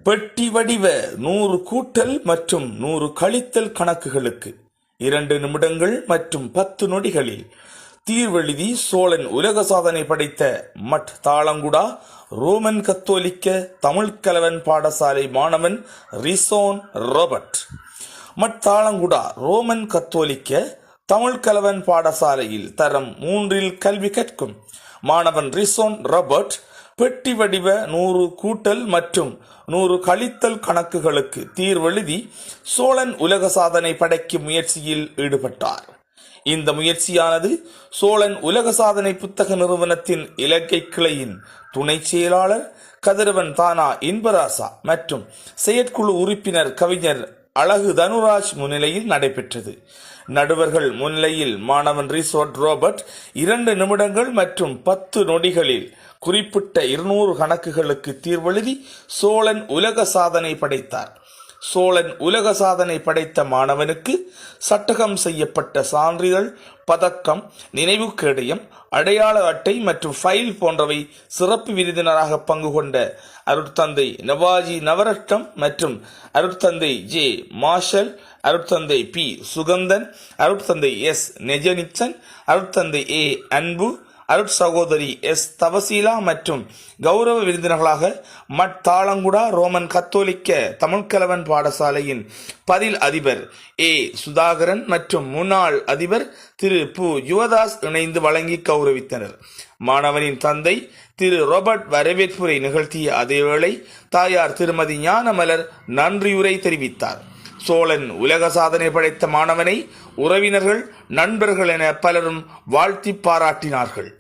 பெட்டி வடிவ 100 கூட்டல் மற்றும் 100 கழித்தல் கணக்குகளுக்கு 2 நிமிடங்கள் மற்றும் 10 நொடிகளில் தீர்வெழுதி சோழன் உலக சாதனை படைத்த மட் தாளங்குடா ரோமன் கத்தோலிக்க தமிழ்கலவன் பாடசாலை மாணவன் ரிசோன் ராபர்ட். மட் தாளங்குடா ரோமன் கத்தோலிக்க தமிழ்கலவன் பாடசாலையில் தரம் 3 கல்வி கற்கும் மாணவன் ரிசோன் ராபர்ட் பெட்டி வடிவ 100 கூட்டல் மற்றும் 100 கழித்தல் கணக்குகளுக்கு தீர்வெழுதி சோழன் உலக சாதனை படைக்கும் முயற்சியில் ஈடுபட்டார். இந்த முயற்சியானது சோழன் உலக சாதனை புத்தக நிறுவனத்தின் இலங்கை கிளையின் துணை செயலாளர் கதிரவன் தானா இன்பராசா மற்றும் செயற்குழு உறுப்பினர் கவிஞர் அழகு தனுராஜ் முன்னிலையில் நடைபெற்றது. நடுவர்கள் முன்னிலையில் மாணவன் ரிசோன் ராபர்ட் 2 நிமிடங்கள் மற்றும் 10 நொடிகளில் குறிப்பிட்ட 200 கணக்குகளுக்கு தீர்வெழுதி சோழன் உலக சாதனை படைத்தார். சோழன் உலக சாதனை படைத்த மாணவனுக்கு சட்டகம் செய்யப்பட்ட சான்றிதழ், பதக்கம், நினைவு கேடயம், அடையாள அட்டை மற்றும் ஃபைல் போன்றவை சிறப்பு விருந்தினராக பங்கு கொண்ட அருட்தந்தை நவாஜி நவரட்னம் மற்றும் அருட்தந்தை ஜே மார்ஷல், அருட்தந்தை பி சுகந்தன், அருட்தந்தை எஸ் நெஜனிச்சன், அருட்தந்தை ஏ அன்பு, அருட்சகோதரி எஸ் தவசீலா மற்றும் கௌரவ விருந்தினர்களாக மட் தாளங்குடா ரோமன் கத்தோலிக்க தமிழ்கலவன் பாடசாலையின் பதில் அதிபர் ஏ சுதாகரன் மற்றும் முன்னாள் அதிபர் திரு பு யுவதாஸ் இணைந்து வழங்கி கௌரவித்தனர். மாணவனின் தந்தை திரு ராபர்ட் வரவேற்புரை நிகழ்த்திய அதேவேளை தாயார் திருமதி ஞானமலர் நன்றியுரை தெரிவித்தார். சோழன் உலக சாதனை படைத்த மாணவனை உறவினர்கள், நண்பர்கள் என பலரும் வாழ்த்தி பாராட்டினார்கள்.